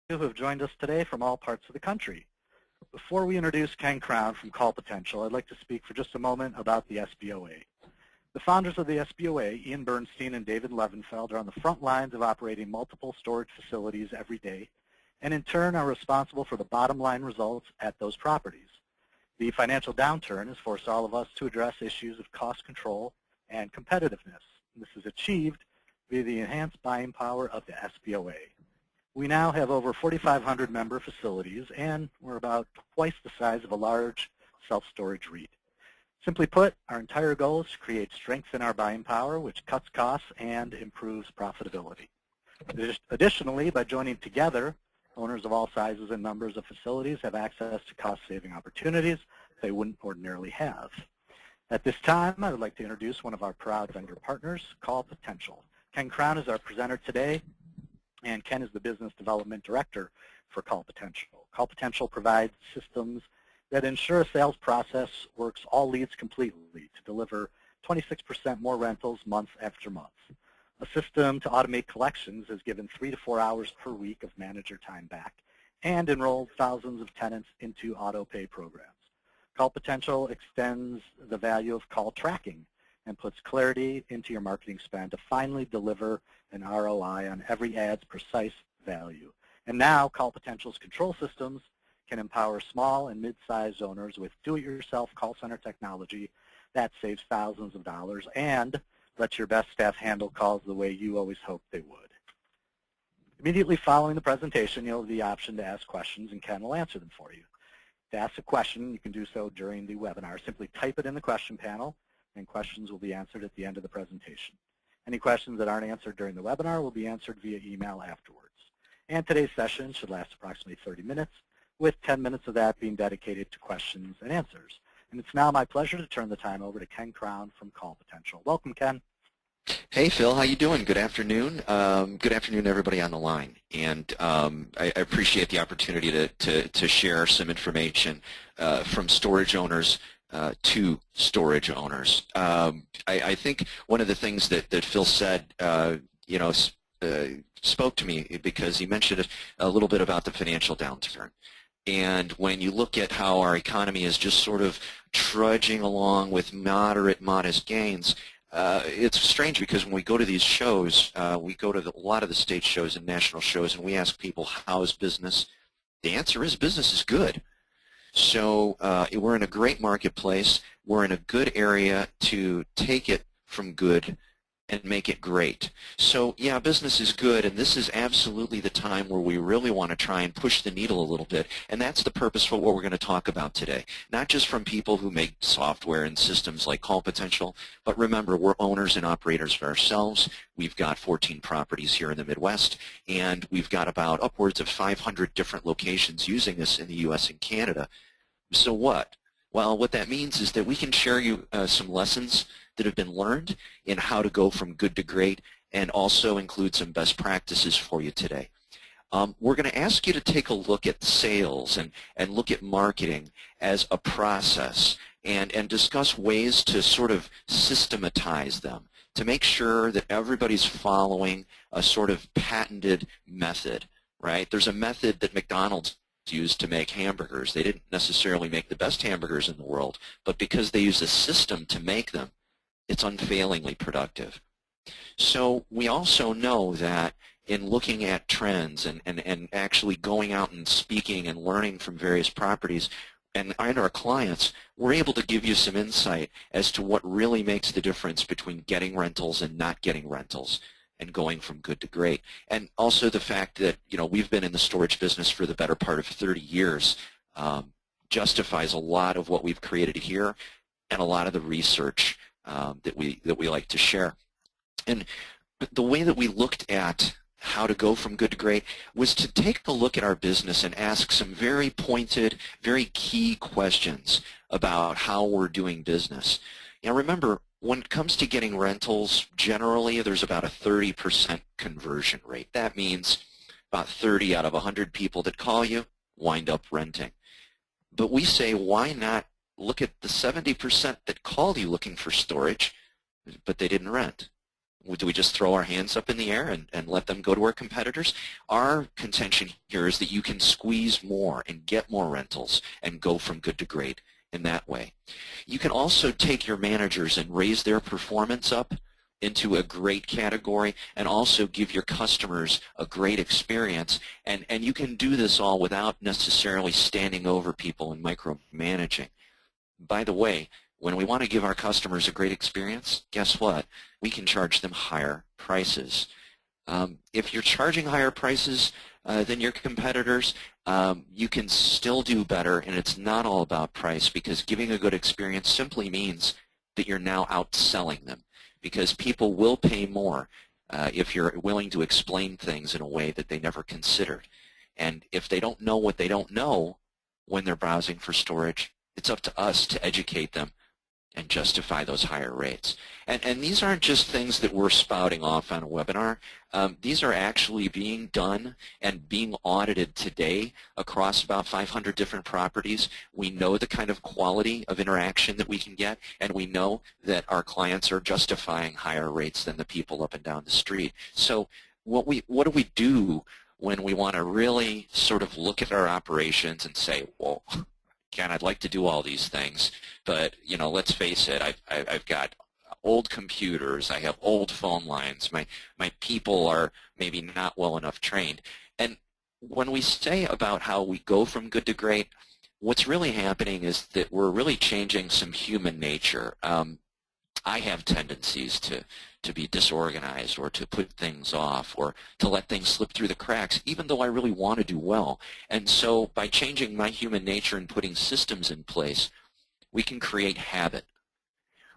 who have joined us today from all parts of the country. Before we introduce Ken Crown from CallPotential, I'd like to speak for just a moment about the SBOA. The founders of the SBOA, Ian Bernstein and David Levenfeld, are on the front lines of operating multiple storage facilities every day, and in turn are responsible for the bottom line results at those properties. The financial downturn has forced all of us to address issues of cost control and competitiveness. This is achieved via the enhanced buying power of the SBOA. We now have over 4,500 member facilities, and we're about twice the size of a large self-storage REIT. Simply put, our entire goal is to create strength in our buying power, which cuts costs and improves profitability. Additionally, by joining together, owners of all sizes and numbers of facilities have access to cost-saving opportunities they wouldn't ordinarily have. At this time, I would like to introduce one of our proud vendor partners, CallPotential. Ken Crown is our presenter today, and Ken is the Business Development Director for CallPotential. CallPotential provides systems that ensure a sales process works all leads completely to deliver 26% more rentals month after month. A system to automate collections has given 3 to 4 hours per week of manager time back and enrolled thousands of tenants into auto pay programs. CallPotential extends the value of call tracking and puts clarity into your marketing spend to finally deliver an ROI on every ad's precise value. And now CallPotential's control systems can empower small and mid-sized owners with do-it-yourself call center technology that saves thousands of dollars and lets your best staff handle calls the way you always hoped they would. Immediately following the presentation, you'll have the option to ask questions, and Ken will answer them for you. To ask a question, you can do so during the webinar. Simply type it in the question panel, and questions will be answered at the end of the presentation. Any questions that aren't answered during the webinar will be answered via email afterwards. And today's session should last approximately 30 minutes, with 10 minutes of that being dedicated to questions and answers. And it's now my pleasure to turn the time over to Ken Crown from CallPotential. Welcome, Ken. Hey, Phil. How you doing? Good afternoon. Good afternoon, everybody on the line. And I appreciate the opportunity to share some information from storage owners to storage owners. I think one of the things that Phil said, spoke to me because he mentioned a little bit about the financial downturn. And when you look at how our economy is just sort of trudging along with modest gains, it's strange because when we go to these shows, we go to a lot of the state shows and national shows, and we ask people, how's business? The answer is business is good. So we're in a great marketplace. We're in a good area to take it from good and make it great. So yeah, business is good, and this is absolutely the time where we really want to try and push the needle a little bit, and that's the purpose for what we're going to talk about today. Not just from people who make software and systems like CallPotential, but remember, we're owners and operators for ourselves. We've got 14 properties here in the Midwest, and we've got about upwards of 500 different locations using this in the U.S. and Canada. So what? Well, what that means is that we can share you some lessons that have been learned in how to go from good to great, and also include some best practices for you today. We're going to ask you to take a look at sales and look at marketing as a process and discuss ways to sort of systematize them to make sure that everybody's following a sort of patented method, right? There's a method that McDonald's used to make hamburgers. They didn't necessarily make the best hamburgers in the world, but because they used a system to make them, it's unfailingly productive. So we also know that in looking at trends and actually going out and speaking and learning from various properties and our clients, we're able to give you some insight as to what really makes the difference between getting rentals and not getting rentals and going from good to great. And also the fact that, we've been in the storage business for the better part of 30 years justifies a lot of what we've created here and a lot of the research that we like to share. And the way that we looked at how to go from good to great was to take a look at our business and ask some very pointed, very key questions about how we're doing business. Now remember, when it comes to getting rentals, generally there's about a 30% conversion rate. That means about 30 out of 100 people that call you wind up renting. But we say, why not look at the 70% that called you looking for storage, but they didn't rent? Do we just throw our hands up in the air and let them go to our competitors? Our contention here is that you can squeeze more and get more rentals and go from good to great in that way. You can also take your managers and raise their performance up into a great category and also give your customers a great experience. And you can do this all without necessarily standing over people and micromanaging. By the way, when we want to give our customers a great experience, guess what? We can charge them higher prices. If you're charging higher prices than your competitors, you can still do better, and it's not all about price, because giving a good experience simply means that you're now outselling them, because people will pay more if you're willing to explain things in a way that they never considered. And if they don't know what they don't know when they're browsing for storage, it's up to us to educate them and justify those higher rates. And these aren't just things that we're spouting off on a webinar. These are actually being done and being audited today across about 500 different properties. We know the kind of quality of interaction that we can get, and we know that our clients are justifying higher rates than the people up and down the street. So what do we do when we want to really sort of look at our operations and say, well, again, I'd like to do all these things, but let's face it, I've got old computers, I have old phone lines, my people are maybe not well enough trained. And when we say about how we go from good to great, what's really happening is that we're really changing some human nature. I have tendencies to be disorganized, or to put things off, or to let things slip through the cracks, even though I really want to do well. And so by changing my human nature and putting systems in place, we can create habit.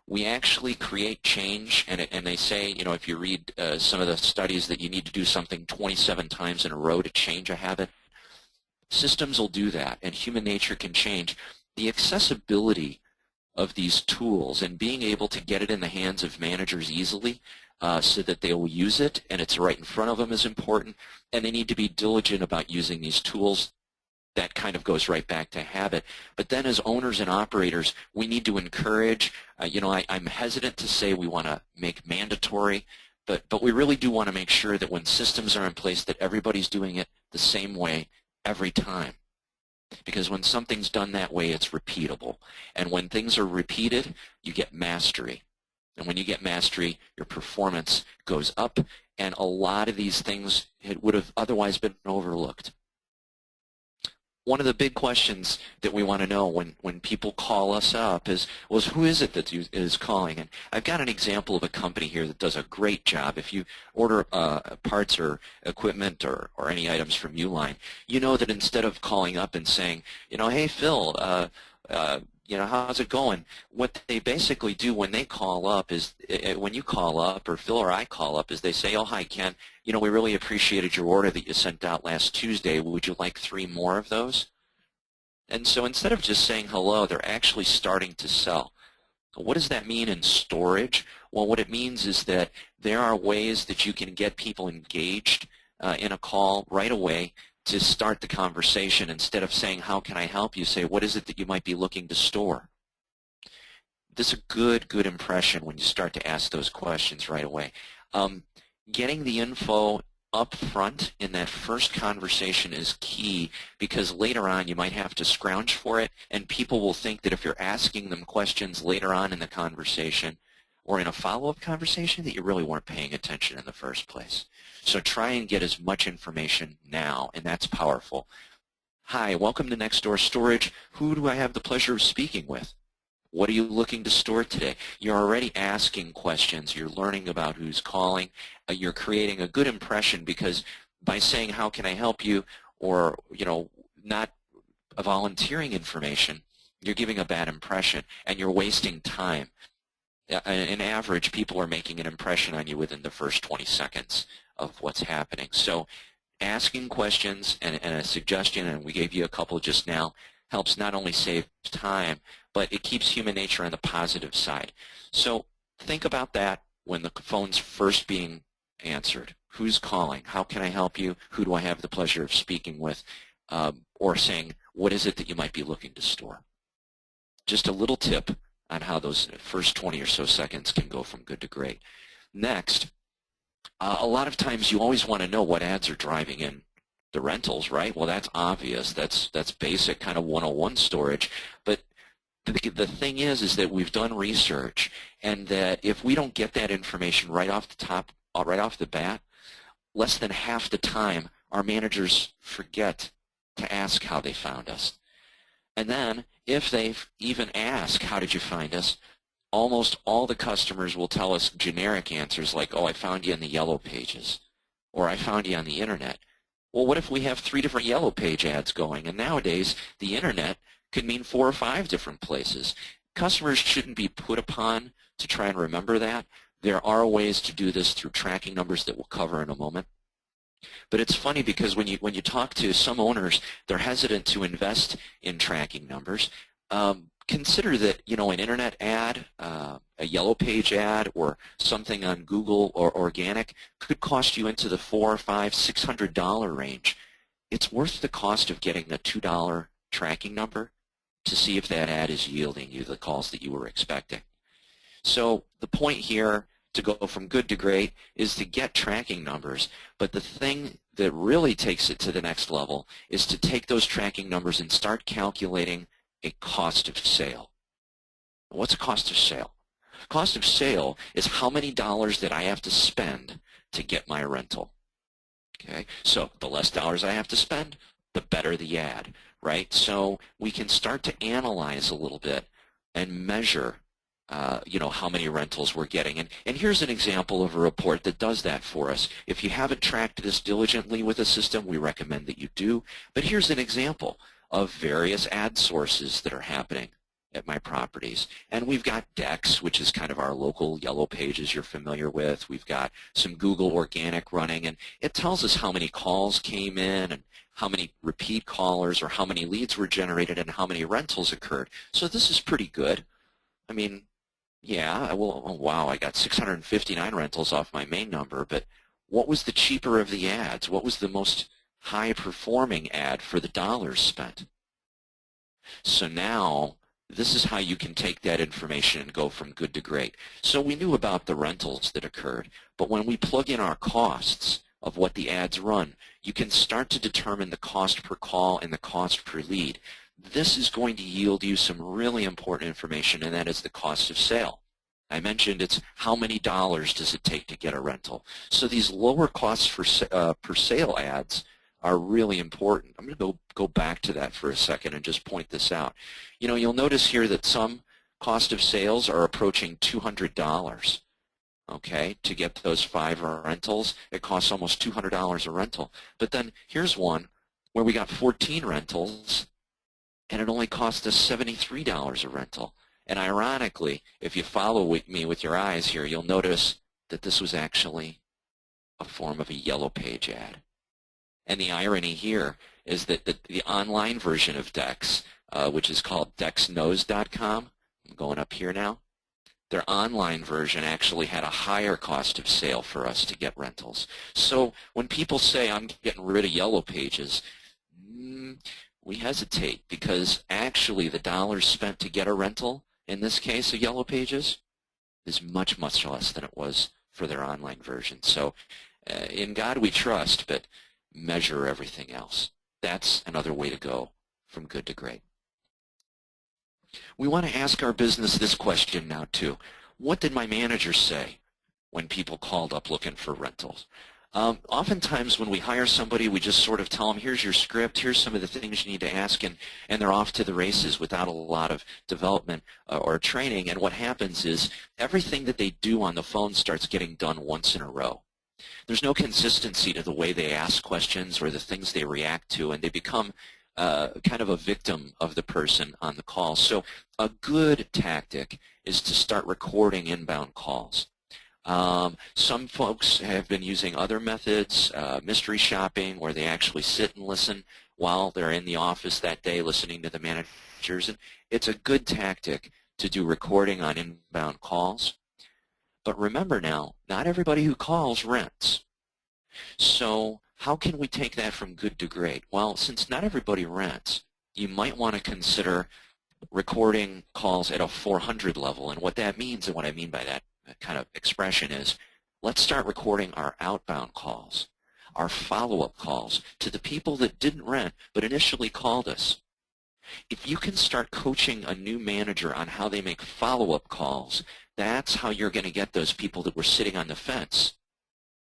We actually create change, and they say, if you read some of the studies, that you need to do something 27 times in a row to change a habit. Systems will do that, and human nature can change. The accessibility of these tools and being able to get it in the hands of managers easily so that they will use it and it's right in front of them is important, and they need to be diligent about using these tools. That kind of goes right back to habit. But then as owners and operators, we need to encourage, I'm hesitant to say we want to make mandatory, but we really do want to make sure that when systems are in place that everybody's doing it the same way every time. Because when something's done that way, it's repeatable. And when things are repeated, you get mastery. And when you get mastery, your performance goes up, and a lot of these things would have otherwise been overlooked. One of the big questions that we want to know when people call us up is who is it that is calling? And I've got an example of a company here that does a great job. If you order parts or equipment or any items from Uline, you know that instead of calling up and saying, hey, Phil, how's it going? What they basically do when they call up is, when you call up, or Phil or I call up, is they say, oh, hi, Ken, we really appreciated your order that you sent out last Tuesday. Would you like 3 more of those? And so instead of just saying hello, they're actually starting to sell. What does that mean in storage? Well, what it means is that there are ways that you can get people engaged in a call right away to start the conversation. Instead of saying, how can I help you, say, what is it that you might be looking to store? This is a good impression when you start to ask those questions right away. Getting the info up front in that first conversation is key, because later on you might have to scrounge for it, and people will think that if you're asking them questions later on in the conversation or in a follow-up conversation that you really weren't paying attention in the first place. So try and get as much information now, and that's powerful. Hi, welcome to Next Door Storage. Who do I have the pleasure of speaking with? What are you looking to store today? You're already asking questions. You're learning about who's calling. You're creating a good impression, because by saying, how can I help you, or not volunteering information, you're giving a bad impression, and you're wasting time. On average, people are making an impression on you within the first 20 seconds of what's happening. So asking questions and a suggestion, and we gave you a couple just now, helps not only save time, but it keeps human nature on the positive side. So think about that when the phone's first being answered. Who's calling? How can I help you? Who do I have the pleasure of speaking with? Or saying, what is it that you might be looking to store? Just a little tip on how those first 20 or so seconds can go from good to great. Next, a lot of times you always want to know what ads are driving in the rentals, right? Well, that's obvious. That's basic kind of 101 storage. But the thing is that we've done research, and that if we don't get that information right off the top, right off the bat, less than half the time our managers forget to ask how they found us. And then if they even ask, how did you find us, almost all the customers will tell us generic answers like, oh, I found you in the yellow pages, or I found you on the internet. Well, what if we have 3 different yellow page ads going? And nowadays, the internet could mean 4 or 5 different places. Customers shouldn't be put upon to try and remember that. There are ways to do this through tracking numbers that we'll cover in a moment. But it's funny because when you talk to some owners, they're hesitant to invest in tracking numbers. Consider that, you know, an internet ad, a yellow page ad, or something on Google or organic could cost you into the $400, $500, $600 range. It's worth the cost of getting a $2 tracking number to see if that ad is yielding you the calls that you were expecting. So the point here to go from good to great is to get tracking numbers, but the thing that really takes it to the next level is to take those tracking numbers and start calculating a cost of sale. What's a cost of sale? Cost of sale is how many dollars that I have to spend to get my rental. Okay, so the less dollars I have to spend, the better the ad, right? So we can start to analyze a little bit and measure you know, how many rentals we're getting. And here's an example of a report that does that for us. If you haven't tracked this diligently with a system, we recommend that you do. But here's an example of various ad sources that are happening at my properties. And we've got Dex, which is kind of our local yellow pages you're familiar with. We've got some Google organic running, and it tells us how many calls came in and how many repeat callers or how many leads were generated and how many rentals occurred. So this is pretty good. I mean, yeah, well, oh, wow, I got 659 rentals off my main number, but what was the cheaper of the ads? What was the most high-performing ad for the dollars spent? So now, this is how you can take that information and go from good to great. So we knew about the rentals that occurred, but when we plug in our costs of what the ads run, you can start to determine the cost per call and the cost per lead. This is going to yield you some really important information, and that is the cost of sale. I mentioned it's how many dollars does it take to get a rental. So these lower costs for per sale ads are really important. I'm going to go back to that for a second and just point this out. You know, you'll notice here that some cost of sales are approaching $200. Okay, to get those 5 rentals, it costs almost $200 a rental. But then here's one where we got 14 rentals, and it only cost us $73 a rental. And ironically, if you follow me with your eyes here, you'll notice that this was actually a form of a yellow page ad. And the irony here is that the online version of Dex, which is called dexknows.com, I'm going up here now, their online version actually had a higher cost of sale for us to get rentals. So when people say, I'm getting rid of yellow pages, we hesitate, because actually the dollars spent to get a rental, in this case of yellow pages, is much, much less than it was for their online version. So in God we trust, but measure everything else. That's another way to go from good to great. We want to ask our business this question now too. What did my manager say when people called up looking for rentals? Oftentimes when we hire somebody, we just sort of tell them, here's your script, here's some of the things you need to ask, and they're off to the races without a lot of development or training. And what happens is everything that they do on the phone starts getting done once in a row. There's no consistency to the way they ask questions or the things they react to, and they become kind of a victim of the person on the call. So a good tactic is to start recording inbound calls. Some folks have been using other methods, mystery shopping, where they actually sit and listen while they're in the office that day listening to the managers. And it's a good tactic to do recording on inbound calls. But remember now, not everybody who calls rents. So how can we take that from good to great? Well, since not everybody rents, you might want to consider recording calls at a 400 level. And what that means, and what I mean by that kind of expression, is let's start recording our outbound calls, our follow-up calls to the people that didn't rent but initially called us. If you can start coaching a new manager on how they make follow-up calls, that's how you're going to get those people that were sitting on the fence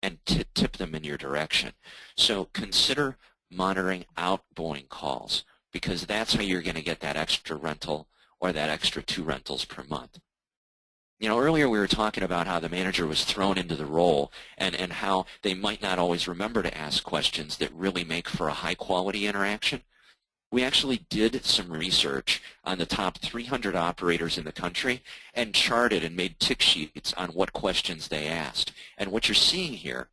and tip them in your direction. So consider monitoring outgoing calls, because that's how you're going to get that extra rental or that extra 2 rentals per month. You know, earlier we were talking about how the manager was thrown into the role and how they might not always remember to ask questions that really make for a high-quality interaction. We actually did some research on the top 300 operators in the country and charted and made tick sheets on what questions they asked. And what you're seeing here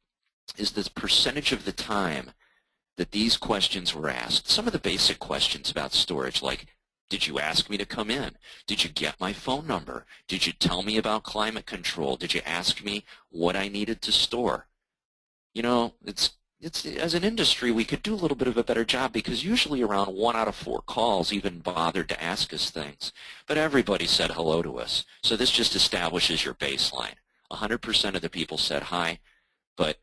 is the percentage of the time that these questions were asked. Some of the basic questions about storage, like, did you ask me to come in? Did you get my phone number? Did you tell me about climate control? Did you ask me what I needed to store? You know, it's as an industry, we could do a little bit of a better job, because usually around 1 out of 4 calls even bothered to ask us things. But everybody said hello to us. So this just establishes your baseline. 100% of the people said hi, but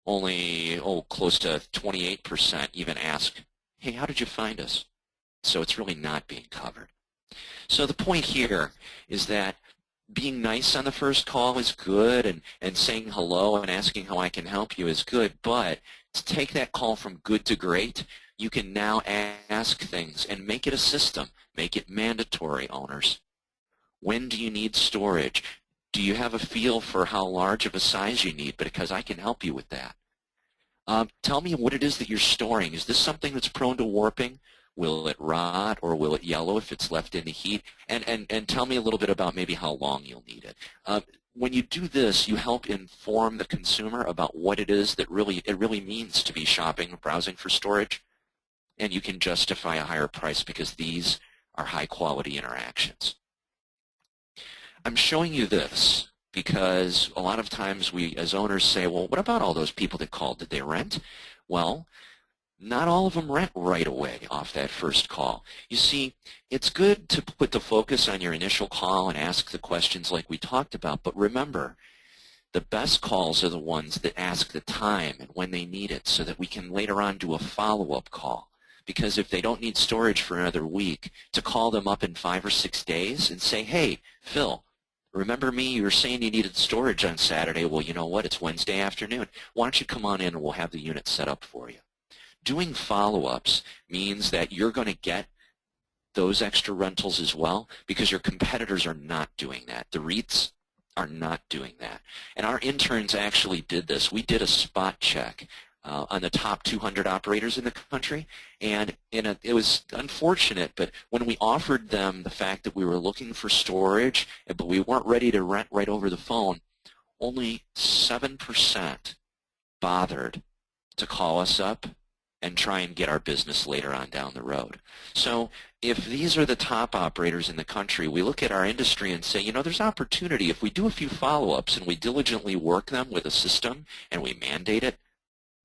only close to 28% even asked, hey, how did you find us? So it's really not being covered. So the point here is that being nice on the first call is good, and saying hello and asking how I can help you is good, but to take that call from good to great, you can now ask things and make it a system. Make it mandatory, owners. When do you need storage? Do you have a feel for how large of a size you need? Because I can help you with that. Tell me what it is that you're storing. Is this something that's prone to warping? Will it rot, or will it yellow if it's left in the heat? And tell me a little bit about maybe how long you'll need it. When you do this, you help inform the consumer about what it is that it really means to be shopping, browsing for storage, and you can justify a higher price because these are high-quality interactions. I'm showing you this because a lot of times we, as owners, say, well, what about all those people that called? Did they rent? Well, not all of them rent right away off that first call. You see, it's good to put the focus on your initial call and ask the questions like we talked about, but remember, the best calls are the ones that ask the time and when they need it, so that we can later on do a follow-up call. Because if they don't need storage for another week, to call them up in 5 or 6 days and say, hey, Phil, remember me? You were saying you needed storage on Saturday. Well, you know what? It's Wednesday afternoon. Why don't you come on in and we'll have the unit set up for you. Doing follow-ups means that you're going to get those extra rentals as well, because your competitors are not doing that. The REITs are not doing that. And our interns actually did this. We did a spot check on the top 200 operators in the country, and it was unfortunate, but when we offered them the fact that we were looking for storage, but we weren't ready to rent right over the phone, only 7% bothered to call us up and try and get our business later on down the road. So if these are the top operators in the country, we look at our industry and say, you know, there's opportunity. If we do a few follow-ups and we diligently work them with a system and we mandate it,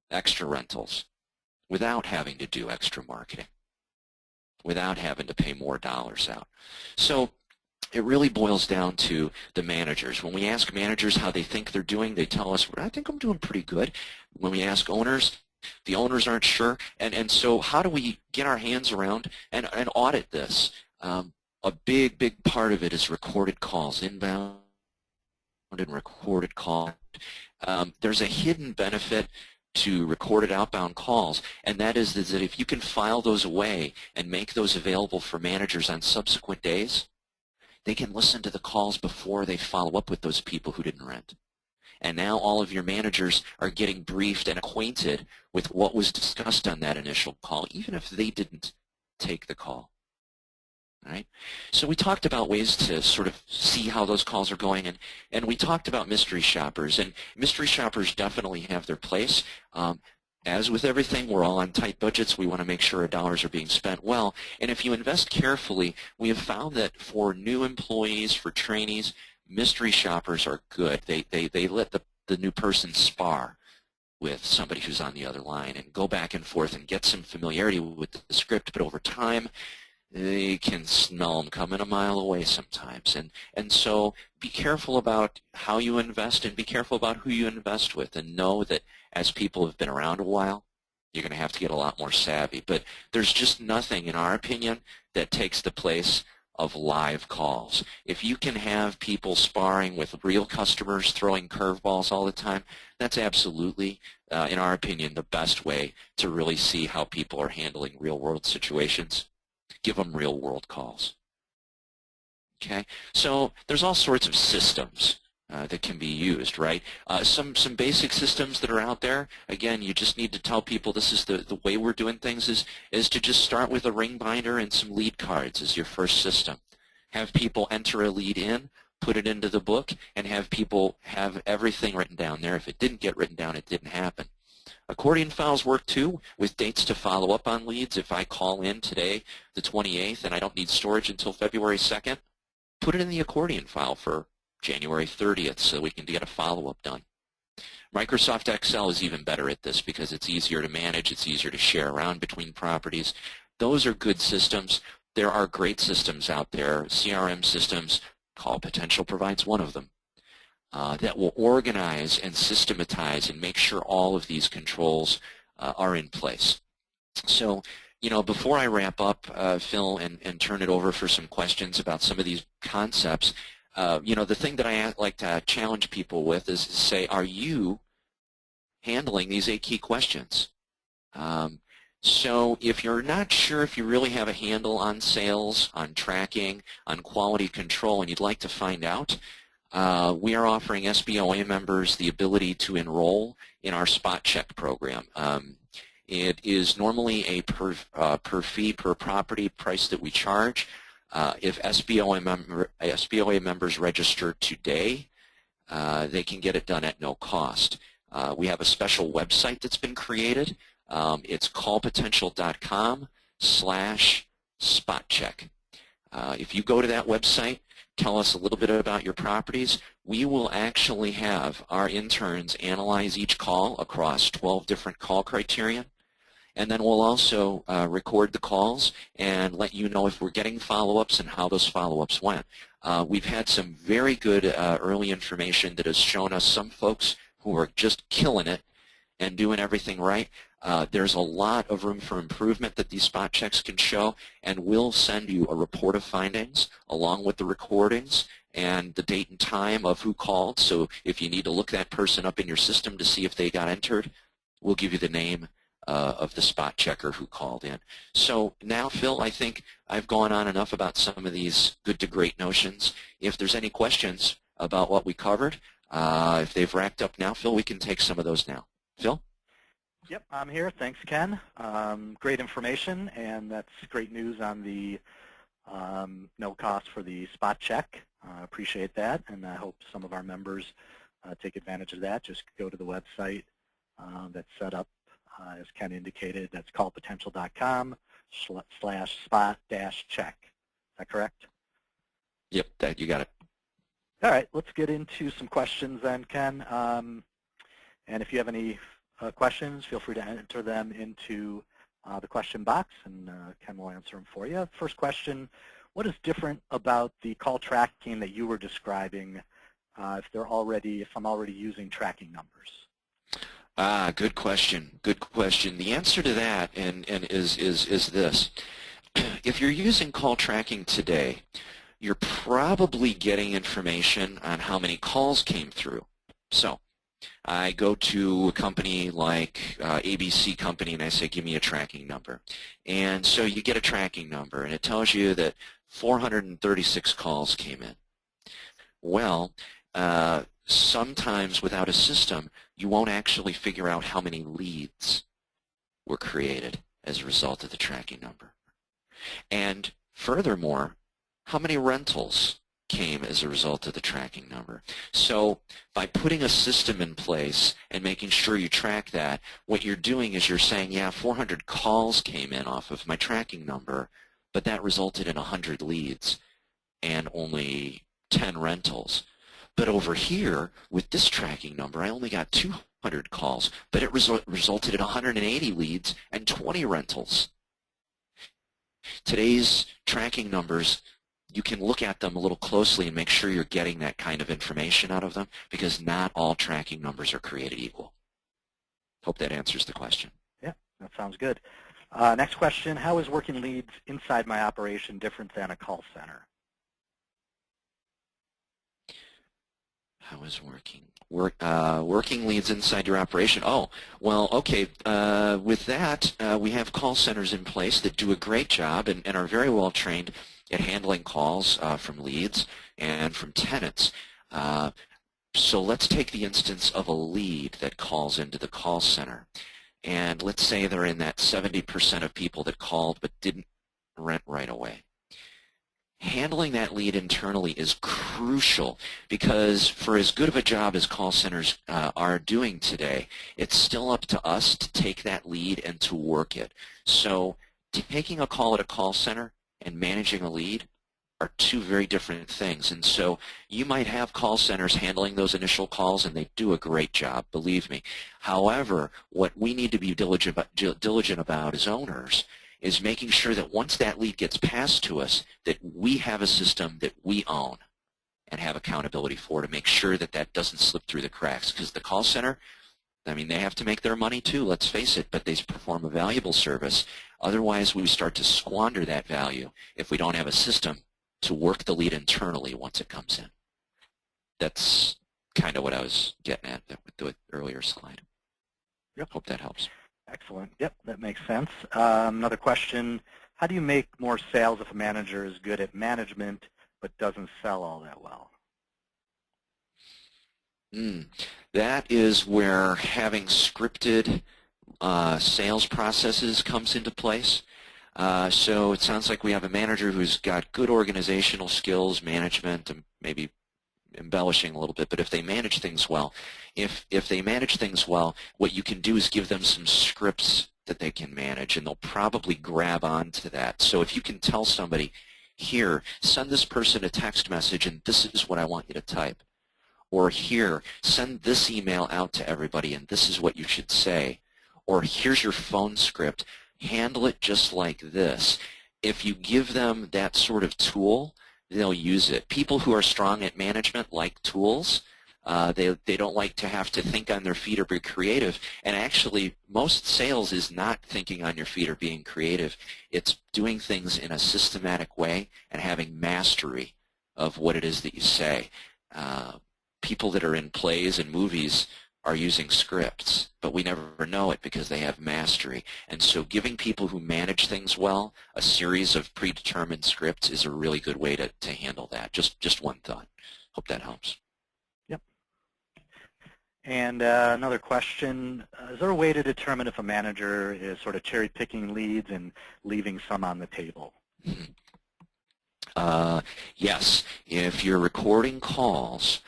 extra rentals without having to do extra marketing, without having to pay more dollars out. So it really boils down to the managers. When we ask managers how they think they're doing, they tell us, I think I'm doing pretty good. When we ask owners, the owners aren't sure. And so how do we get our hands around and audit this? A big part of it is recorded calls, inbound and recorded calls. There's a hidden benefit to recorded outbound calls, and that is that if you can file those away and make those available for managers on subsequent days, they can listen to the calls before they follow up with those people who didn't rent. And now all of your managers are getting briefed and acquainted with what was discussed on that initial call, even if they didn't take the call. All right? So we talked about ways to sort of see how those calls are going, and we talked about mystery shoppers. And mystery shoppers definitely have their place. As with everything, we're all on tight budgets. We want to make sure our dollars are being spent well. And if you invest carefully, we have found that for new employees, for trainees, mystery shoppers are good. They let the new person spar with somebody who's on the other line and go back and forth and get some familiarity with the script. But over time, You can smell them coming a mile away sometimes. And so be careful about how you invest and be careful about who you invest with, and know that as people have been around a while, you're going to have to get a lot more savvy. But there's just nothing, in our opinion, that takes the place of live calls. If you can have people sparring with real customers, throwing curveballs all the time, that's absolutely, in our opinion, the best way to really see how people are handling real-world situations. Give them real-world calls. Okay, so there's all sorts of systems that can be used, right? Some basic systems that are out there. Again, you just need to tell people this is the way we're doing things is to just start with a ring binder and some lead cards as your first system. Have people enter a lead in, put it into the book, and have people have everything written down there. If it didn't get written down, it didn't happen. Accordion files work too, with dates to follow up on leads. If I call in today, the 28th, and I don't need storage until February 2nd, put it in the accordion file for January 30th so we can get a follow-up done. Microsoft Excel is even better at this because it's easier to manage, it's easier to share around between properties. Those are good systems. There are great systems out there, CRM systems. CallPotential provides one of them. That will organize and systematize and make sure all of these controls are in place. So, before I wrap up, Phil, and turn it over for some questions about some of these concepts, the thing that I like to challenge people with is to say, are you handling these 8 key questions? So if you're not sure if you really have a handle on sales, on tracking, on quality control, and you'd like to find out, we are offering SBOA members the ability to enroll in our spot check program. It is normally a per fee per property price that we charge. If SBOA members register today, they can get it done at no cost. We have a special website that's been created. It's callpotential.com/spotcheck. If you go to that website, tell us a little bit about your properties, we will actually have our interns analyze each call across 12 different call criteria. And then we'll also record the calls and let you know if we're getting follow-ups and how those follow-ups went. We've had some very good early information that has shown us some folks who are just killing it and doing everything right. There's a lot of room for improvement that these spot checks can show, and we'll send you a report of findings along with the recordings and the date and time of who called. So if you need to look that person up in your system to see if they got entered, we'll give you the name of the spot checker who called in. So now, Phil, I think I've gone on enough about some of these good to great notions. If there's any questions about what we covered, if they've racked up now, Phil, we can take some of those now. Phil? Yep, I'm here. Thanks, Ken. Great information, and that's great news on the no cost for the spot check. Appreciate that, and I hope some of our members take advantage of that. Just go to the website that's set up, as Ken indicated. That's callpotential.com/spot-check. Is that correct? Yep, you got it. All right, let's get into some questions then, Ken. And if you have any questions, feel free to enter them into the question box, and Ken will answer them for you. First question, what is different about the call tracking that you were describing if I'm already using tracking numbers? Good question. Good question. The answer to that is this. If you're using call tracking today, you're probably getting information on how many calls came through. So I go to a company like ABC Company and I say, give me a tracking number. And so you get a tracking number and it tells you that 436 calls came in. Well, sometimes without a system, you won't actually figure out how many leads were created as a result of the tracking number. And furthermore, how many rentals came as a result of the tracking number. So by putting a system in place and making sure you track that, what you're doing is you're saying, yeah, 400 calls came in off of my tracking number, but that resulted in 100 leads and only 10 rentals. But over here, with this tracking number, I only got 200 calls, but it resulted in 180 leads and 20 rentals. Today's tracking numbers, you can look at them a little closely and make sure you're getting that kind of information out of them, because not all tracking numbers are created equal. Hope that answers the question. Yeah, that sounds good. Next question, how is working leads inside my operation different than a call center? How is working leads inside your operation? Oh, well, okay. With that, we have call centers in place that do a great job and are very well trained at handling calls from leads and from tenants. So let's take the instance of a lead that calls into the call center. And let's say they're in that 70% of people that called but didn't rent right away. Handling that lead internally is crucial, because for as good of a job as call centers are doing today, it's still up to us to take that lead and to work it. So taking a call at a call center and managing a lead are two very different things. And so you might have call centers handling those initial calls, and they do a great job, believe me. However, what we need to be diligent about as owners is making sure that once that lead gets passed to us, that we have a system that we own and have accountability for, to make sure that that doesn't slip through the cracks. Because the call center, I mean, they have to make their money too, let's face it, but they perform a valuable service. Otherwise, we start to squander that value if we don't have a system to work the lead internally once it comes in. That's kind of what I was getting at with the earlier slide. Yep. Hope that helps. Excellent. Yep, that makes sense. Another question, how do you make more sales if a manager is good at management but doesn't sell all that well? That is where having scripted sales processes comes into place. So it sounds like we have a manager who's got good organizational skills, management, and maybe embellishing a little bit, but if they manage things well, what you can do is give them some scripts that they can manage, and they'll probably grab onto that. So if you can tell somebody, here, send this person a text message, and this is what I want you to type. Or here, send this email out to everybody, and this is what you should say. Or here's your phone script. Handle it just like this. If you give them that sort of tool, they'll use it. People who are strong at management like tools. They don't like to have to think on their feet or be creative. And actually, most sales is not thinking on your feet or being creative. It's doing things in a systematic way and having mastery of what it is that you say. People that are in plays and movies are using scripts, but we never know it because they have mastery. And so giving people who manage things well a series of predetermined scripts is a really good way to handle that. Just one thought. Hope that helps. Yep. And another question, is there a way to determine if a manager is sort of cherry-picking leads and leaving some on the table? Yes. If you're recording calls,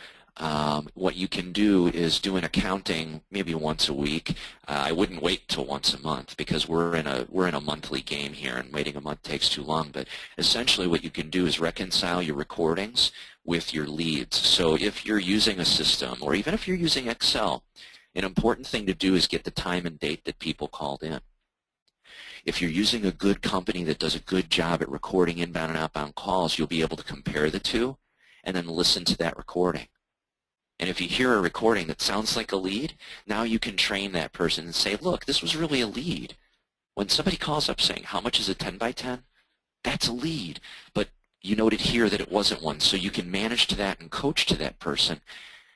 what you can do is do an accounting maybe once a week. I wouldn't wait till once a month, because we're in a monthly game here, and waiting a month takes too long. But essentially what you can do is reconcile your recordings with your leads. So if you're using a system, or even if you're using Excel, an important thing to do is get the time and date that people called in. If you're using a good company that does a good job at recording inbound and outbound calls, you'll be able to compare the two and then listen to that recording. And if you hear a recording that sounds like a lead, now you can train that person and say, look, this was really a lead. When somebody calls up saying, how much is a 10 by 10? That's a lead. But you noted here that it wasn't one. So you can manage to that and coach to that person.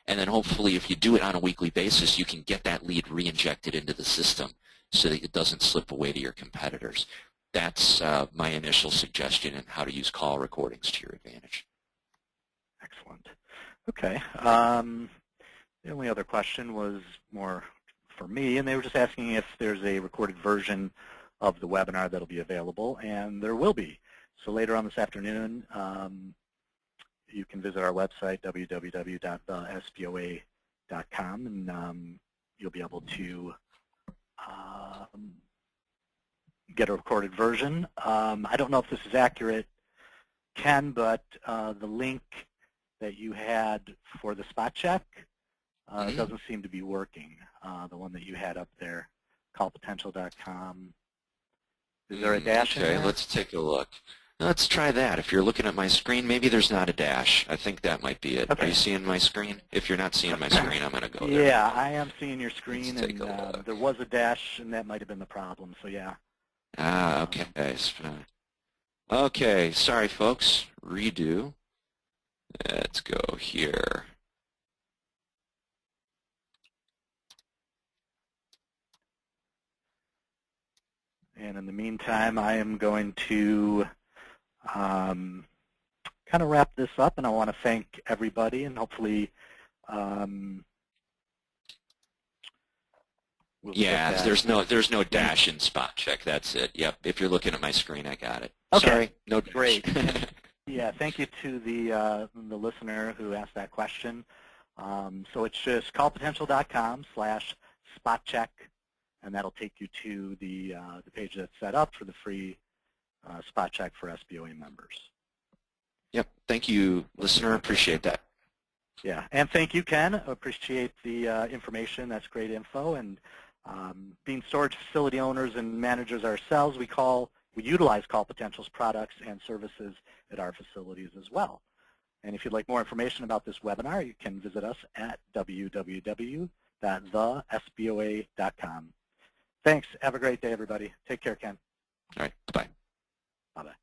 And then hopefully if you do it on a weekly basis, you can get that lead re-injected into the system so that it doesn't slip away to your competitors. That's my initial suggestion on how to use call recordings to your advantage. Excellent. Okay. The only other question was more for me, and they were just asking if there's a recorded version of the webinar that'll be available, and there will be. So later on this afternoon, you can visit our website, www.thespoa.com, and you'll be able to get a recorded version. I don't know if this is accurate, Ken, but the link that you had for the spot check doesn't seem to be working. The one that you had up there, callpotential.com. Is there a dash in there? Okay, let's take a look. Let's try that. If you're looking at my screen, maybe there's not a dash. I think that might be it. Okay. Are you seeing my screen? If you're not seeing my screen, I'm going to go there. Yeah, I am seeing your screen, Let's take and a look. there was a dash, and that might have been the problem, so yeah. Okay. Okay, sorry, folks. Redo. Let's go here. And in the meantime, I am going to kind of wrap this up, and I want to thank everybody, and hopefully we'll yeah, there's no dash in spot check. That's it. Yep. If you're looking at my screen, I got it. Okay. Sorry, no dash. Great. Yeah, thank you to the listener who asked that question. So it's just callpotential.com/spotcheck, and that'll take you to the page that's set up for the free spot check for SBOA members. Yep. Thank you, listener. Appreciate that. Yeah, and thank you, Ken. Appreciate the information. That's great info. And being storage facility owners and managers ourselves, we utilize CallPotential's products and services at our facilities as well. And if you'd like more information about this webinar, you can visit us at www.thesboa.com. Thanks. Have a great day, everybody. Take care, Ken. All right. Bye-bye. Bye-bye.